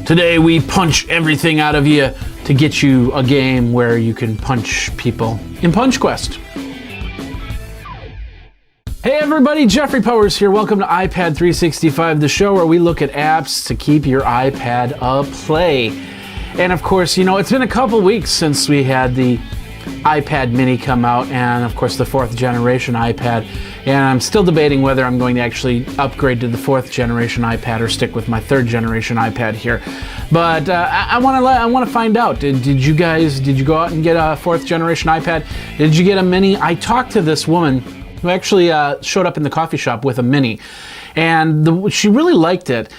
Today we punch everything out of you to get you a game where you can punch people in Punch Quest. Hey everybody, Jeffrey Powers here. Welcome to iPad 365, the show where we look at apps to keep your iPad aplay. And of course, you know, it's been a couple weeks since we had the iPad mini come out, and of course the 4th generation iPad, and I'm still debating whether I'm going to actually upgrade to the 4th generation iPad or stick with my 3rd generation iPad here. But I want to find out. Did you go out and get a 4th generation iPad? Did you get a mini? I talked to this woman who actually showed up in the coffee shop with a mini, and she really liked it.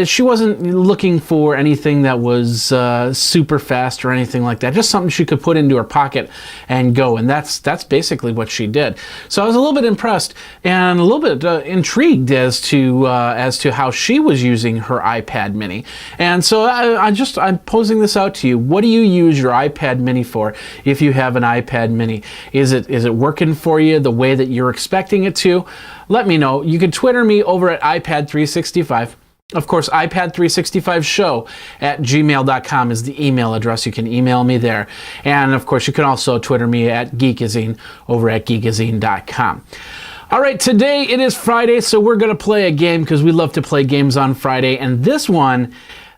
She wasn't looking for anything that was super fast or anything like that, just something she could put into her pocket and go, and that's basically what she did. So I was a little bit impressed and a little bit intrigued as to how she was using her iPad mini. And so I'm posing this out to you. What do you use your iPad mini for if you have an iPad mini? Is it working for you the way that you're expecting it to? Let me know. You can Twitter me over at iPad365. Of course, iPad365show@gmail.com is the email address. You can email me there. And of course, you can also Twitter me at Geekazine over at geekazine.com. All right, today it is Friday, so we're going to play a game because we love to play games on Friday. And this one,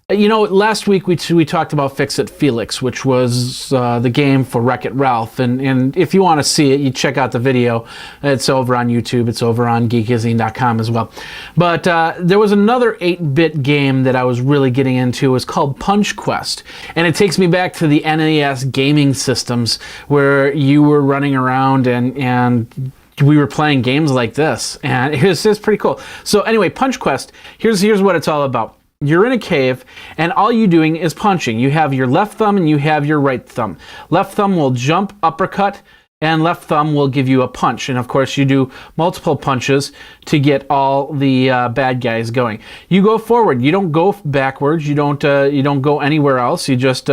you know, last week we talked about Fix-It Felix, which was the game for Wreck-It Ralph. And if you want to see it, you check out the video. It's over on YouTube. It's over on geekazine.com as well. But there was another 8-bit game that I was really getting into. It was called Punch Quest. And it takes me back to the NES gaming systems where you were running around and we were playing games like this. And it was pretty cool. So anyway, Punch Quest, here's what it's all about. You're in a cave, and all you're doing is punching. You have your left thumb and you have your right thumb. Left thumb will jump, uppercut, and left thumb will give you a punch. And of course, you do multiple punches to get all the bad guys going. You go forward. You don't go backwards. You don't go anywhere else. You just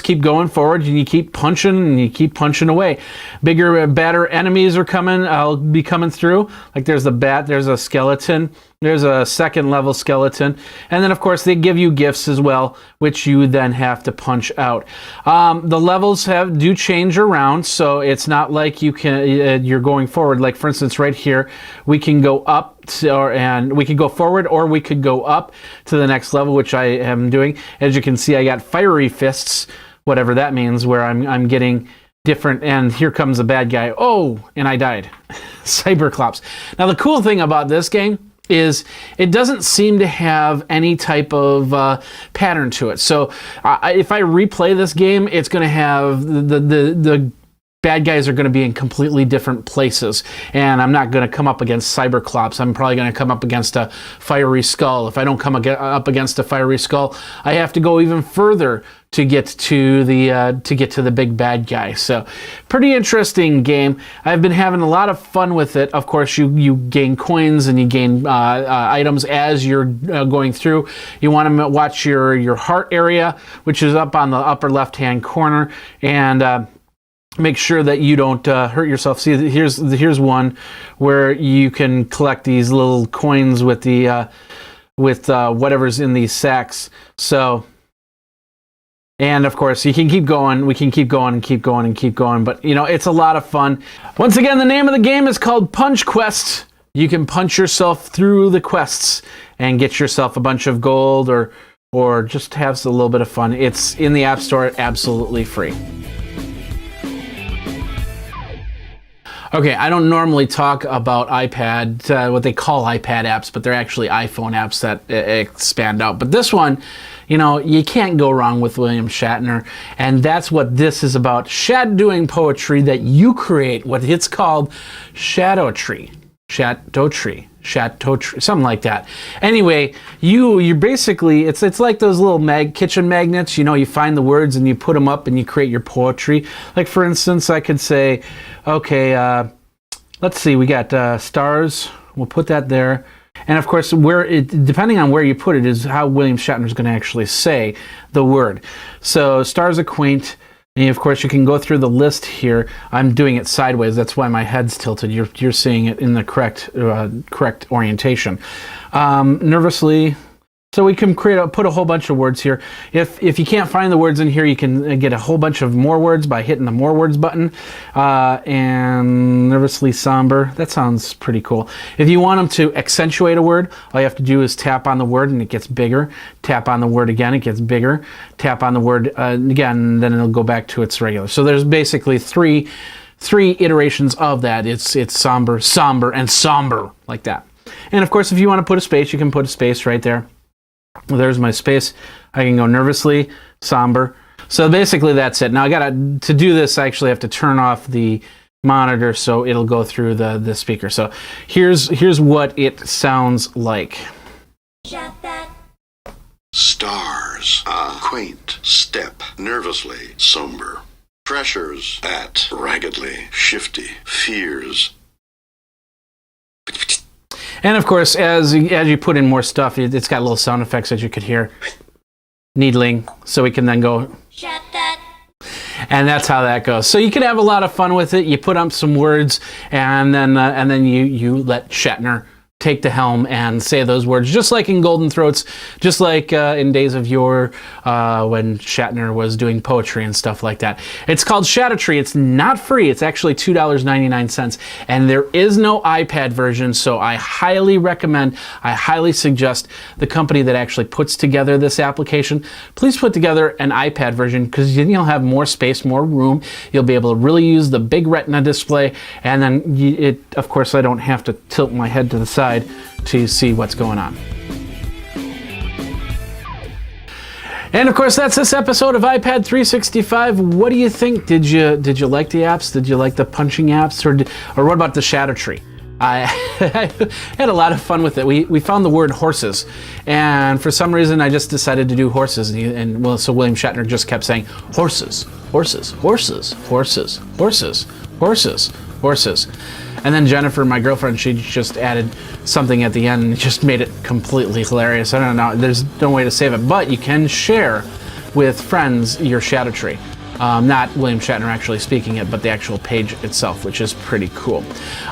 keep going forward, and you keep punching, and you keep punching away. Bigger, badder enemies are coming. I'll be coming through. Like there's a bat. There's a skeleton. There's a second level skeleton. And then of course they give you gifts as well, which you then have to punch out. The levels do change around, so it's not like you're going forward. Like for instance right here, we can go up and we could go forward, or we could go up to the next level, which I am doing. As you can see, I got fiery fists, whatever that means, where I'm getting different, and here comes a bad guy. Oh, and I died. Cyberclops. Now the cool thing about this game is it doesn't seem to have any type of pattern to it. So if I replay this game, it's going to have the bad guys are going to be in completely different places, and I'm not going to come up against Cyberclops. I'm probably going to come up against a fiery skull. If I don't come up against a fiery skull, I have to go even further to get to the big bad guy. So pretty interesting game. I've been having a lot of fun with it. Of course, you gain coins and you gain items as you're going through. You want to watch your heart area, which is up on the upper left hand corner, and make sure that you don't hurt yourself. See, here's one where you can collect these little coins with the whatever's in these sacks. So, and of course, you can keep going. We can keep going and keep going and keep going. But you know, it's a lot of fun. Once again, the name of the game is called Punch Quest. You can punch yourself through the quests and get yourself a bunch of gold, or just have a little bit of fun. It's in the App Store, absolutely free. Okay, I don't normally talk about iPad, what they call iPad apps, but they're actually iPhone apps that expand out. But this one, you know, you can't go wrong with William Shatner, and that's what this is about. Doing poetry that you create, what it's called Shatoetry. Shatoetry, something like that. Anyway, you basically, it's like those little kitchen magnets. You know, you find the words and you put them up and you create your poetry. Like for instance, I could say, okay, let's see, we got stars. We'll put that there. And of course, depending on where you put it is how William Shatner is going to actually say the word. So stars are quaint. And of course, you can go through the list here. I'm doing it sideways. That's why my head's tilted. You're seeing it in the correct orientation. Nervously, So we can put a whole bunch of words here. If you can't find the words in here, you can get a whole bunch of more words by hitting the more words button. And nervously somber, that sounds pretty cool. If you want them to accentuate a word, all you have to do is tap on the word and it gets bigger. Tap on the word again, it gets bigger. Tap on the word again, then it'll go back to its regular. So there's basically three iterations of that. It's somber, somber, and somber, like that. And of course, if you want to put a space, you can put a space right there. Well, there's my space. I can go nervously, somber. So basically that's it. Now to do this, I actually have to turn off the monitor so it'll go through the speaker. So here's what it sounds like. Shut that. Stars, a quaint step, nervously somber. Pressures at raggedly shifty, fears. And of course, as you put in more stuff, it's got little sound effects that you could hear. Needling, so we can then go, Shut that. and that's how that goes. So you can have a lot of fun with it. You put up some words, and then you let Shatner take the helm and say those words, just like in Golden Throats, just like in Days of Yore when Shatner was doing poetry and stuff like that. It's called Shatoetry. It's not free. It's actually $2.99, and there is no iPad version, so I highly recommend, I highly suggest the company that actually puts together this application, please put together an iPad version, because then you'll have more space, more room. You'll be able to really use the big Retina display, and then of course, I don't have to tilt my head to the side to see what's going on. And of course, that's this episode of iPad 365. What do you think? Did you like the apps? Did you like the punching apps, or what about the Shatoetry? I had a lot of fun with it. We found the word horses, and for some reason I just decided to do horses, so William Shatner just kept saying horses, horses, horses, horses, horses, horses, horses. And then Jennifer, my girlfriend, she just added something at the end and just made it completely hilarious. I don't know, there's no way to save it, but you can share with friends your Shatoetry. Not William Shatner actually speaking it, but the actual page itself, which is pretty cool.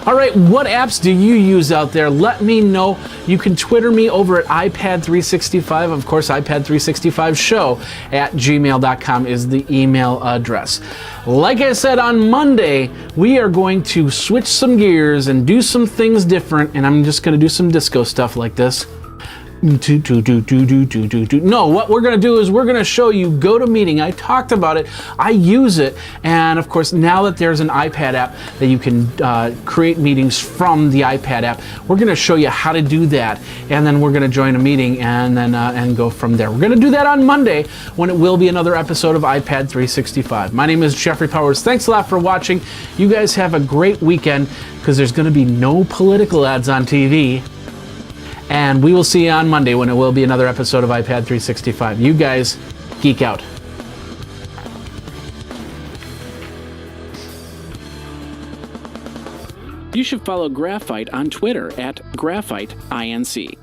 All right, what apps do you use out there? Let me know. You can Twitter me over at iPad365. Of course, iPad365show@gmail.com is the email address. Like I said, on Monday, we are going to switch some gears and do some things different, and I'm just going to do some disco stuff like this. No, what we're going to do is we're going to show you GoToMeeting. I talked about it. I use it. And of course, now that there's an iPad app that you can create meetings from the iPad app, we're going to show you how to do that. And then we're going to join a meeting and then and go from there. We're going to do that on Monday when it will be another episode of iPad 365. My name is Jeffrey Powers. Thanks a lot for watching. You guys have a great weekend, because there's going to be no political ads on TV. And we will see you on Monday when it will be another episode of iPad 365. You guys geek out. You should follow Graphite on Twitter @GraphiteINC.